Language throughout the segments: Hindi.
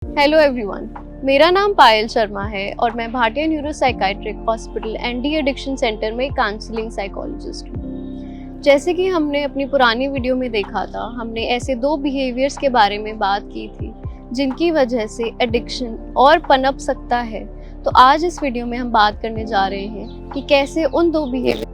हेलो एवरीवन, मेरा नाम पायल शर्मा है और मैं भारतीय neuropsychiatric hospital and de addiction centre में काउंसलिंग साइकोलॉजिस्ट हूँ। जैसे कि हमने अपनी पुरानी वीडियो में देखा था, हमने ऐसे दो बिहेवियर्स के बारे में बात की थी जिनकी वजह से एडिक्शन और पनप सकता है। तो आज इस वीडियो में हम बात करने जा रहे हैं कि कैसे उन दो बिहेवियर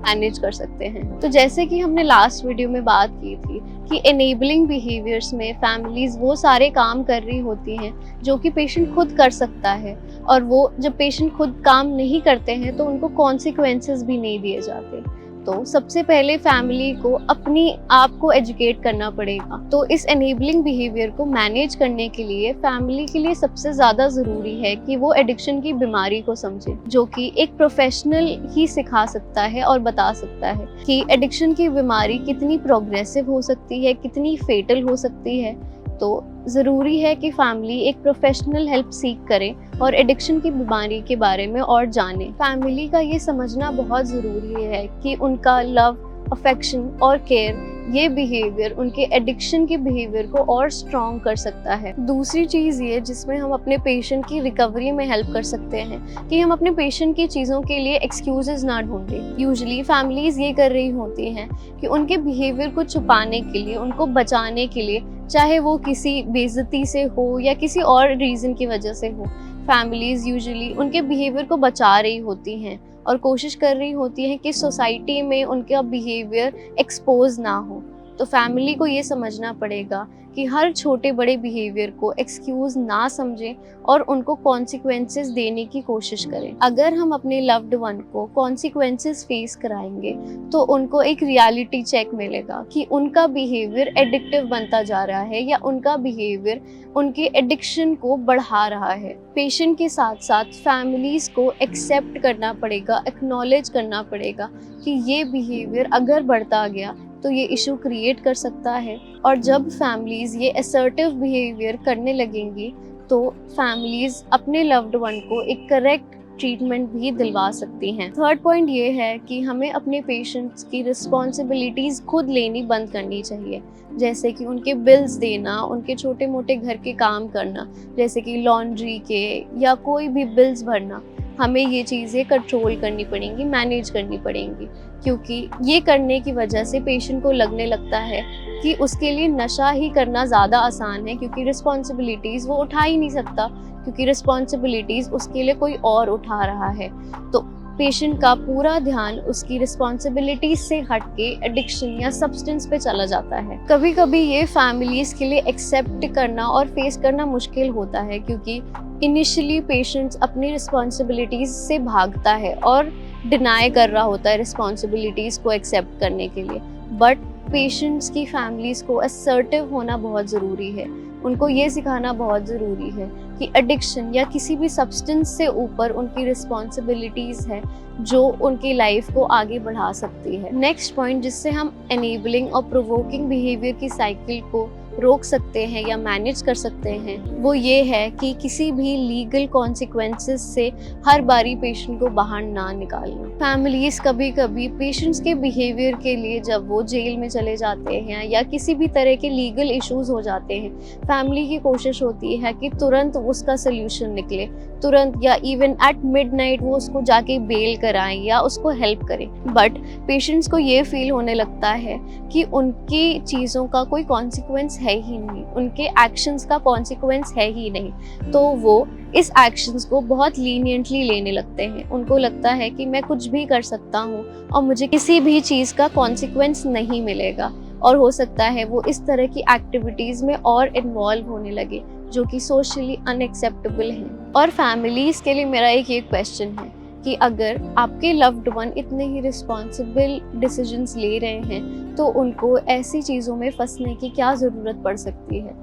मैनेज कर सकते हैं। तो जैसे कि हमने लास्ट वीडियो में बात की थी कि एनेबलिंग बिहेवियर्स में फैमिलीज वो सारे काम कर रही होती हैं जो कि पेशेंट खुद कर सकता है, और वो जब पेशेंट खुद काम नहीं करते हैं तो उनको कॉन्सिक्वेंसेस भी नहीं दिए जाते। तो सबसे पहले फैमिली को अपनी आप को एजुकेट करना पड़ेगा। तो इस एनेबलिंग बिहेवियर को मैनेज करने के लिए फैमिली के लिए सबसे ज़्यादा ज़रूरी है कि वो एडिक्शन की बीमारी को समझे, जो कि एक प्रोफेशनल ही सिखा सकता है और बता सकता है कि एडिक्शन की बीमारी कितनी प्रोग्रेसिव हो सकती है, कितनी फेटल हो सकती है। तो ज़रूरी है कि फैमिली एक प्रोफेशनल हेल्प सीख करे और एडिक्शन की बीमारी के बारे में और जाने। फैमिली का ये समझना बहुत ज़रूरी है कि उनका लव, अफेक्शन और केयर, ये बिहेवियर उनके एडिक्शन के बिहेवियर को और स्ट्रॉन्ग कर सकता है। दूसरी चीज़ ये जिसमें हम अपने पेशेंट की रिकवरी में हेल्प कर सकते हैं कि हम अपने पेशेंट की चीज़ों के लिए एक्सक्यूजेस ना ढूंढें। यूजुअली फैमिलीज़ ये कर रही होती हैं कि उनके बिहेवियर को छुपाने के लिए, उनको बचाने के लिए, चाहे वो किसी बेइज्जती से हो या किसी और रीज़न की वजह से हो, फैमिलीज़ यूजुअली उनके बिहेवियर को बचा रही होती हैं और कोशिश कर रही होती हैं कि सोसाइटी में उनका बिहेवियर एक्सपोज ना हो। तो फैमिली को ये समझना पड़ेगा कि हर छोटे बड़े बिहेवियर को एक्सक्यूज ना समझें और उनको कॉन्सिक्वेंसेस देने की कोशिश करें। अगर हम अपने लव्ड वन को कॉन्सिक्वेंसेस फेस कराएंगे तो उनको एक रियलिटी चेक मिलेगा कि उनका बिहेवियर एडिक्टिव बनता जा रहा है या उनका बिहेवियर उनके एडिक्शन को बढ़ा रहा है। पेशेंट के साथ साथ फैमिलीज को एक्सेप्ट करना पड़ेगा, एक्नॉलेज करना पड़ेगा कि ये बिहेवियर अगर बढ़ता गया तो ये इशू क्रिएट कर सकता है। और जब फैमिलीज ये असर्टिव बिहेवियर करने लगेंगी तो फैमिलीज अपने लव्ड वन को एक करेक्ट ट्रीटमेंट भी दिलवा सकती हैं। थर्ड पॉइंट ये है कि हमें अपने पेशेंट्स की रिस्पॉन्सिबिलिटीज़ खुद लेनी बंद करनी चाहिए, जैसे कि उनके बिल्स देना, उनके छोटे मोटे घर के काम करना, जैसे कि लॉन्ड्री के या कोई भी बिल्स भरना। हमें ये चीज़ें कंट्रोल करनी पड़ेंगी, मैनेज करनी पड़ेंगी, क्योंकि ये करने की वजह से पेशेंट को लगने लगता है कि उसके लिए नशा ही करना ज़्यादा आसान है, क्योंकि रिस्पॉन्सिबिलिटीज़ वो उठा ही नहीं सकता, क्योंकि रिस्पॉन्सिबिलिटीज़ उसके लिए कोई और उठा रहा है। तो पेशेंट का पूरा ध्यान उसकी रिस्पॉन्सिबिलिटीज से हट के एडिक्शन या सब्सटेंस पे चला जाता है। कभी कभी ये फैमिलीज के लिए एक्सेप्ट करना और फेस करना मुश्किल होता है, क्योंकि इनिशियली पेशेंट्स अपनी रिस्पॉन्सिबिलिटीज से भागता है और डिनाई कर रहा होता है रिस्पॉन्सिबिलिटीज को एक्सेप्ट करने के लिए। बट पेशेंट्स की फैमिलीज को असर्टिव होना बहुत ज़रूरी है। उनको ये सिखाना बहुत ज़रूरी है कि एडिक्शन या किसी भी सब्सटेंस से ऊपर उनकी रिस्पॉन्सिबिलिटीज़ है जो उनकी लाइफ को आगे बढ़ा सकती है। नेक्स्ट पॉइंट जिससे हम एनेबलिंग और प्रोवोकिंग बिहेवियर की साइकिल को रोक सकते हैं या मैनेज कर सकते हैं, वो ये है कि किसी भी लीगल कॉन्सिक्वेंसेस से हर बारी पेशेंट को बाहर ना निकालना। फैमिलीज कभी कभी पेशेंट्स के बिहेवियर के लिए जब वो जेल में चले जाते हैं या किसी भी तरह के लीगल इश्यूज हो जाते हैं, फैमिली की कोशिश होती है कि तुरंत उसका सोल्यूशन निकले, तुरंत या इवन एट मिडनाइट वो उसको जाके बेल कराएं या उसको हेल्प करें। बट पेशेंट्स को ये फील होने लगता है कि उनकी चीज़ों का कोई कॉन्सिक्वेंस है ही नहीं, उनके एक्शंस का कॉन्सिक्वेंस है ही नहीं, तो वो इस एक्शंस को बहुत लीनियंटली लेने लगते हैं। उनको लगता है कि मैं कुछ भी कर सकता हूँ और मुझे किसी भी चीज़ का कॉन्सिक्वेंस नहीं मिलेगा, और हो सकता है वो इस तरह की एक्टिविटीज़ में और इन्वॉल्व होने लगे जो कि सोशली अनएक्सेप्टेबल हैं। और फैमिलीज़ के लिए मेरा एक ये क्वेश्चन है कि अगर आपके लव्ड वन इतने ही रिस्पॉन्सिबल डिसीजंस ले रहे हैं तो उनको ऐसी चीज़ों में फंसने की क्या ज़रूरत पड़ सकती है।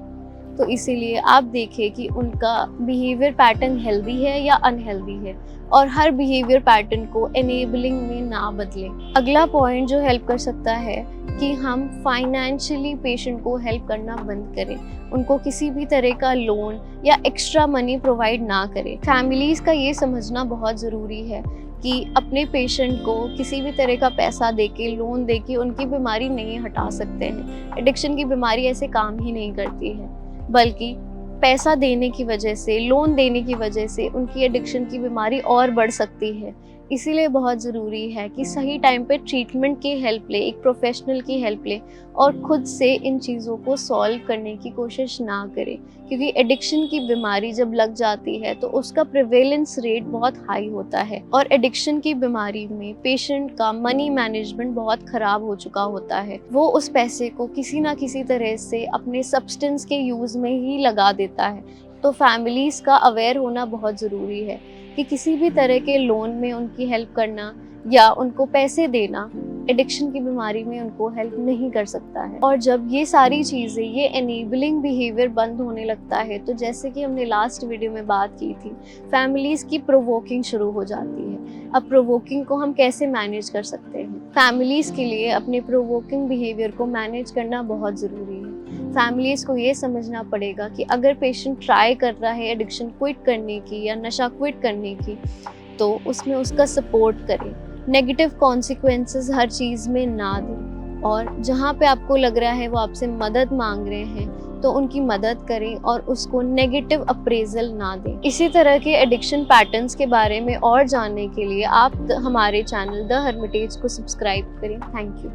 तो इसीलिए आप देखें कि उनका बिहेवियर पैटर्न हेल्दी है या अनहेल्दी है, और हर बिहेवियर पैटर्न को एनेबलिंग में ना बदलें। अगला पॉइंट जो हेल्प कर सकता है कि हम फाइनेंशियली पेशेंट को हेल्प करना बंद करें, उनको किसी भी तरह का लोन या एक्स्ट्रा मनी प्रोवाइड ना करें। फैमिलीज़ का ये समझना बहुत ज़रूरी है कि अपने पेशेंट को किसी भी तरह का पैसा देके, लोन देके उनकी बीमारी नहीं हटा सकते हैं। एडिक्शन की बीमारी ऐसे काम ही नहीं करती है, बल्कि पैसा देने की वजह से, लोन देने की वजह से उनकी एडिक्शन की बीमारी और बढ़ सकती है। इसीलिए बहुत ज़रूरी है कि सही टाइम पे ट्रीटमेंट की हेल्प लें, एक प्रोफेशनल की हेल्प लें और खुद से इन चीज़ों को सॉल्व करने की कोशिश ना करें, क्योंकि एडिक्शन की बीमारी जब लग जाती है तो उसका प्रिवेलेंस रेट बहुत हाई होता है और एडिक्शन की बीमारी में पेशेंट का मनी मैनेजमेंट बहुत ख़राब हो चुका होता है। वो उस पैसे को किसी ना किसी तरह से अपने सब्सटेंस के यूज़ में ही लगा देता है। तो फैमिलीज़ का अवेयर होना बहुत ज़रूरी है कि किसी भी तरह के लोन में उनकी हेल्प करना या उनको पैसे देना एडिक्शन की बीमारी में उनको हेल्प नहीं कर सकता है। और जब ये सारी चीज़ें, ये एनेबलिंग बिहेवियर बंद होने लगता है, तो जैसे कि हमने लास्ट वीडियो में बात की थी, फैमिलीज़ की प्रोवोकिंग शुरू हो जाती है। अब प्रोवोकिंग को हम कैसे मैनेज कर सकते हैं? फैमिलीज़ के लिए अपने प्रोवोकिंग बिहेवियर को मैनेज करना बहुत ज़रूरी है। फैमिलीज़ को ये समझना पड़ेगा कि अगर पेशेंट ट्राई कर रहा है एडिक्शन क्विट करने की या नशा क्विट करने की, तो उसमें उसका सपोर्ट करें। नेगेटिव कॉन्सिक्वेंसेस हर चीज़ में ना दें और जहाँ पे आपको लग रहा है वो आपसे मदद मांग रहे हैं तो उनकी मदद करें और उसको नेगेटिव अप्रेजल ना दें। इसी तरह के एडिक्शन पैटर्न्स के बारे में और जानने के लिए आप हमारे चैनल द हर्मिटेज को सब्सक्राइब करें। Thank you.